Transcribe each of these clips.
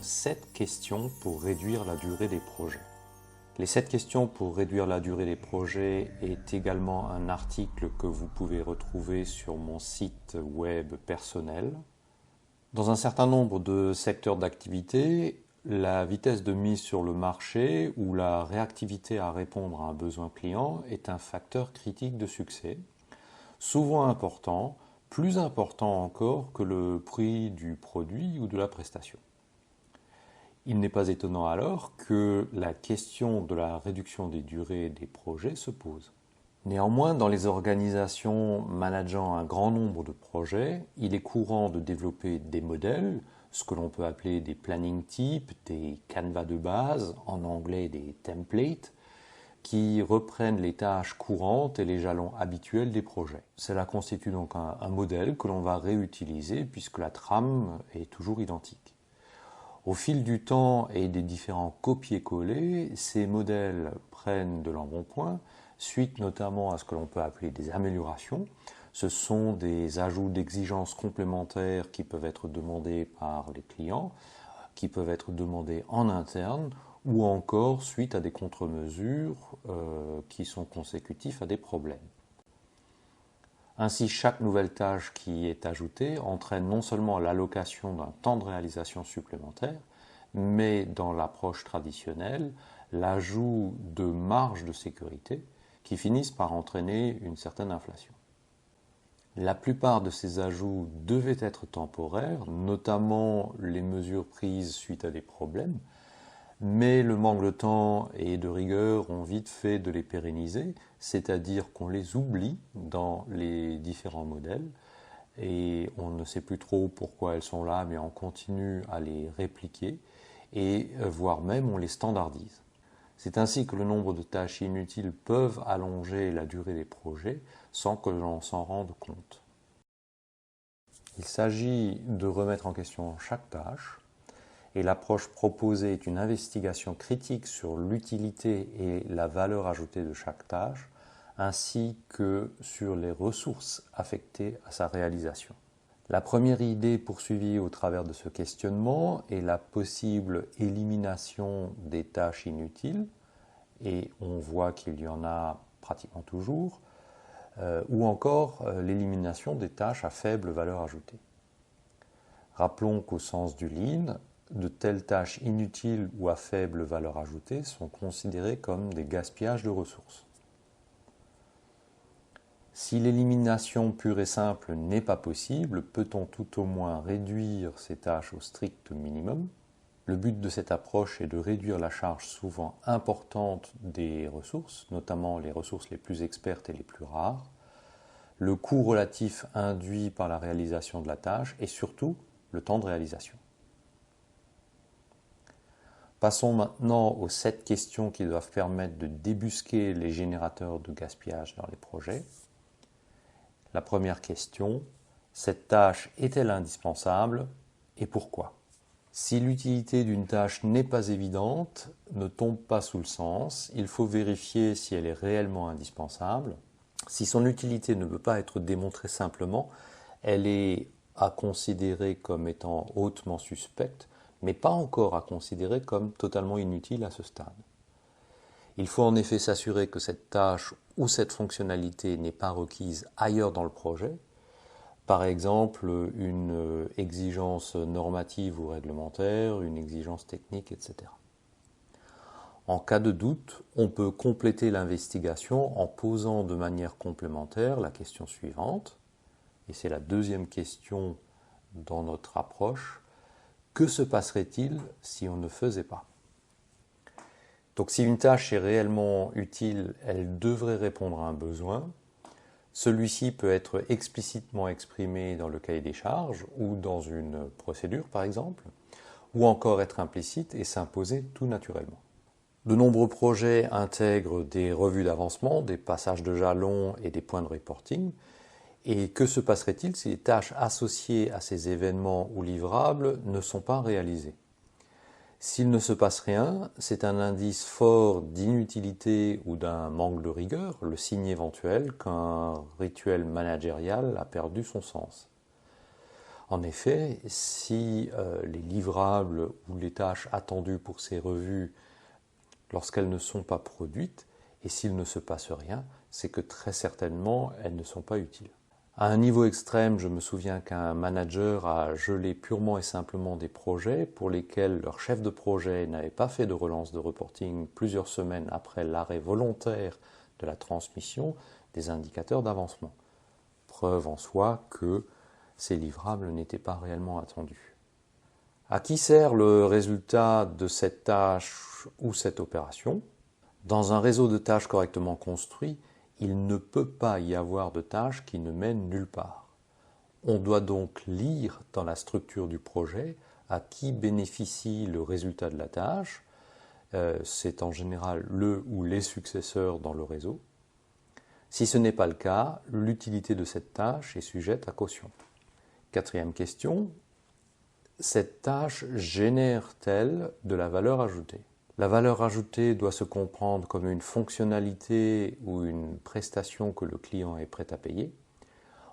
7 questions pour réduire la durée des projets. Les 7 questions pour réduire la durée des projets est également un article que vous pouvez retrouver sur mon site web personnel. Dans un certain nombre de secteurs d'activité, la vitesse de mise sur le marché ou la réactivité à répondre à un besoin client est un facteur critique de succès, souvent important, plus important encore que le prix du produit ou de la prestation. Il n'est pas étonnant alors que la question de la réduction des durées des projets se pose. Néanmoins, dans les organisations manageant un grand nombre de projets, il est courant de développer des modèles, ce que l'on peut appeler des planning types, des canevas de base, en anglais des templates, qui reprennent les tâches courantes et les jalons habituels des projets. Cela constitue donc un modèle que l'on va réutiliser puisque la trame est toujours identique. Au fil du temps et des différents copier-coller, ces modèles prennent de l'embonpoint, suite notamment à ce que l'on peut appeler des améliorations. Ce sont des ajouts d'exigences complémentaires qui peuvent être demandés par les clients, qui peuvent être demandés en interne, ou encore suite à des contre-mesures qui sont consécutifs à des problèmes. Ainsi, chaque nouvelle tâche qui est ajoutée entraîne non seulement l'allocation d'un temps de réalisation supplémentaire, mais dans l'approche traditionnelle, l'ajout de marges de sécurité qui finissent par entraîner une certaine inflation. La plupart de ces ajouts devaient être temporaires, notamment les mesures prises suite à des problèmes, mais le manque de temps et de rigueur ont vite fait de les pérenniser, c'est-à-dire qu'on les oublie dans les différents modèles et on ne sait plus trop pourquoi elles sont là, mais on continue à les répliquer et voire même on les standardise. C'est ainsi que le nombre de tâches inutiles peuvent allonger la durée des projets sans que l'on s'en rende compte. Il s'agit de remettre en question chaque tâche, et l'approche proposée est une investigation critique sur l'utilité et la valeur ajoutée de chaque tâche, ainsi que sur les ressources affectées à sa réalisation. La première idée poursuivie au travers de ce questionnement est la possible élimination des tâches inutiles, et on voit qu'il y en a pratiquement toujours, ou encore l'élimination des tâches à faible valeur ajoutée. Rappelons qu'au sens du Lean, de telles tâches inutiles ou à faible valeur ajoutée sont considérées comme des gaspillages de ressources. Si l'élimination pure et simple n'est pas possible, peut-on tout au moins réduire ces tâches au strict minimum? Le but de cette approche est de réduire la charge souvent importante des ressources, notamment les ressources les plus expertes et les plus rares, le coût relatif induit par la réalisation de la tâche et surtout le temps de réalisation. Passons maintenant aux 7 questions qui doivent permettre de débusquer les générateurs de gaspillage dans les projets. La première question, cette tâche est-elle indispensable et pourquoi? Si l'utilité d'une tâche n'est pas évidente, ne tombe pas sous le sens, il faut vérifier si elle est réellement indispensable. Si son utilité ne peut pas être démontrée simplement, elle est à considérer comme étant hautement suspecte, mais pas encore à considérer comme totalement inutile à ce stade. Il faut en effet s'assurer que cette tâche ou cette fonctionnalité n'est pas requise ailleurs dans le projet, par exemple une exigence normative ou réglementaire, une exigence technique, etc. En cas de doute, on peut compléter l'investigation en posant de manière complémentaire la question suivante, et c'est la deuxième question dans notre approche. Que se passerait-il si on ne faisait pas? Donc si une tâche est réellement utile, elle devrait répondre à un besoin. Celui-ci peut être explicitement exprimé dans le cahier des charges ou dans une procédure par exemple, ou encore être implicite et s'imposer tout naturellement. De nombreux projets intègrent des revues d'avancement, des passages de jalons et des points de reporting. Et que se passerait-il si les tâches associées à ces événements ou livrables ne sont pas réalisées? S'il ne se passe rien, c'est un indice fort d'inutilité ou d'un manque de rigueur, le signe éventuel qu'un rituel managérial a perdu son sens. En effet, si les livrables ou les tâches attendues pour ces revues, lorsqu'elles ne sont pas produites, et s'il ne se passe rien, c'est que très certainement elles ne sont pas utiles. À un niveau extrême, je me souviens qu'un manager a gelé purement et simplement des projets pour lesquels leur chef de projet n'avait pas fait de relance de reporting plusieurs semaines après l'arrêt volontaire de la transmission des indicateurs d'avancement. Preuve en soi que ces livrables n'étaient pas réellement attendus. À qui sert le résultat de cette tâche ou cette opération? Dans un réseau de tâches correctement construit, il ne peut pas y avoir de tâches qui ne mènent nulle part. On doit donc lire dans la structure du projet à qui bénéficie le résultat de la tâche. C'est en général le ou les successeurs dans le réseau. Si ce n'est pas le cas, l'utilité de cette tâche est sujette à caution. Quatrième question, cette tâche génère-t-elle de la valeur ajoutée? La valeur ajoutée doit se comprendre comme une fonctionnalité ou une prestation que le client est prêt à payer.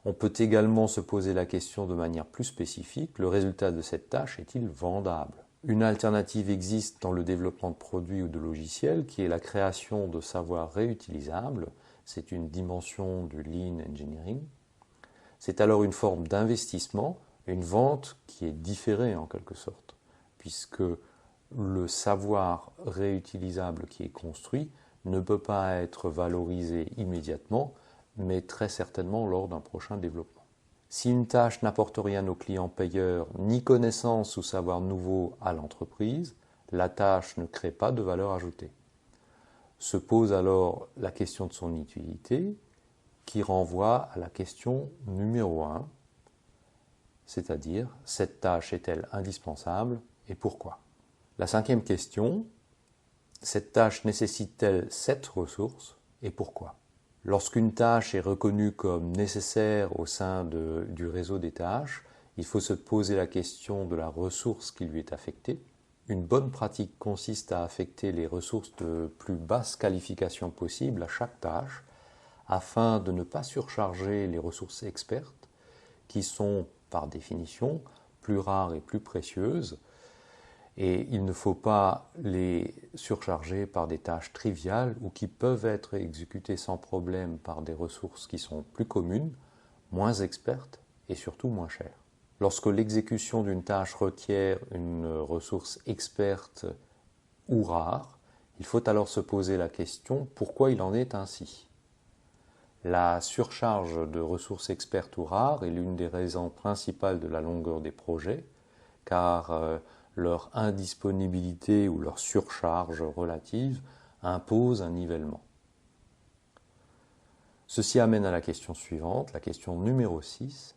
On peut également se poser la question de manière plus spécifique, le résultat de cette tâche est-il vendable? Une alternative existe dans le développement de produits ou de logiciels qui est la création de savoirs réutilisables. C'est une dimension du Lean Engineering. C'est alors une forme d'investissement, une vente qui est différée en quelque sorte, puisque le savoir réutilisable qui est construit ne peut pas être valorisé immédiatement, mais très certainement lors d'un prochain développement. Si une tâche n'apporte rien au client payeur, ni connaissance ou savoir nouveau à l'entreprise, la tâche ne crée pas de valeur ajoutée. Se pose alors la question de son utilité, qui renvoie à la question numéro 1, c'est-à-dire cette tâche est-elle indispensable et pourquoi? La cinquième question, cette tâche nécessite-t-elle cette ressource et pourquoi? Lorsqu'une tâche est reconnue comme nécessaire au sein du réseau des tâches, il faut se poser la question de la ressource qui lui est affectée. Une bonne pratique consiste à affecter les ressources de plus basse qualification possible à chaque tâche afin de ne pas surcharger les ressources expertes qui sont, par définition, plus rares et plus précieuses. Et il ne faut pas les surcharger par des tâches triviales ou qui peuvent être exécutées sans problème par des ressources qui sont plus communes, moins expertes et surtout moins chères. Lorsque l'exécution d'une tâche requiert une ressource experte ou rare, il faut alors se poser la question pourquoi il en est ainsi. La surcharge de ressources expertes ou rares est l'une des raisons principales de la longueur des projets, car leur indisponibilité ou leur surcharge relative impose un nivellement. Ceci amène à la question suivante, la question numéro 6.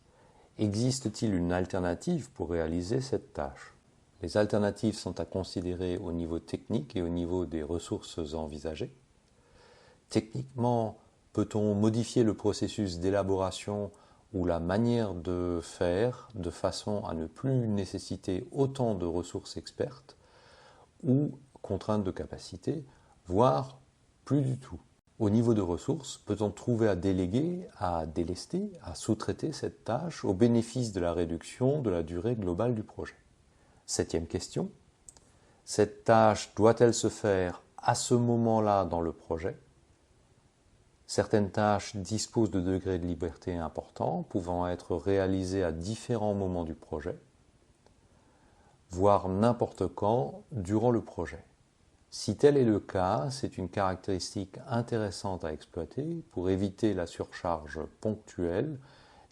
Existe-t-il une alternative pour réaliser cette tâche? Les alternatives sont à considérer au niveau technique et au niveau des ressources envisagées. Techniquement, peut-on modifier le processus d'élaboration ou la manière de faire de façon à ne plus nécessiter autant de ressources expertes ou contraintes de capacité, voire plus du tout? Au niveau de ressources, peut-on trouver à déléguer, à délester, à sous-traiter cette tâche au bénéfice de la réduction de la durée globale du projet? Septième question, cette tâche doit-elle se faire à ce moment-là dans le projet? Certaines tâches disposent de degrés de liberté importants, pouvant être réalisés à différents moments du projet, voire n'importe quand durant le projet. Si tel est le cas, c'est une caractéristique intéressante à exploiter pour éviter la surcharge ponctuelle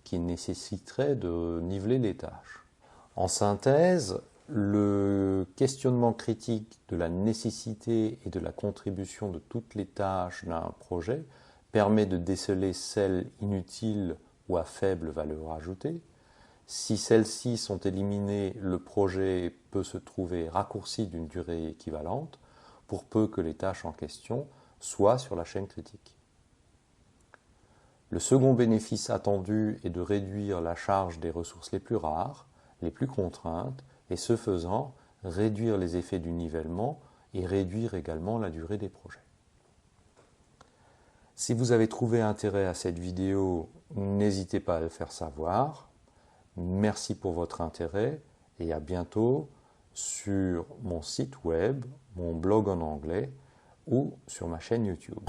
qui nécessiterait de niveler les tâches. En synthèse, le questionnement critique de la nécessité et de la contribution de toutes les tâches d'un projet permet de déceler celles inutiles ou à faible valeur ajoutée. Si celles-ci sont éliminées, le projet peut se trouver raccourci d'une durée équivalente, pour peu que les tâches en question soient sur la chaîne critique. Le second bénéfice attendu est de réduire la charge des ressources les plus rares, les plus contraintes, et ce faisant, réduire les effets du nivellement et réduire également la durée des projets. Si vous avez trouvé intérêt à cette vidéo, n'hésitez pas à le faire savoir. Merci pour votre intérêt et à bientôt sur mon site web, mon blog en anglais ou sur ma chaîne YouTube.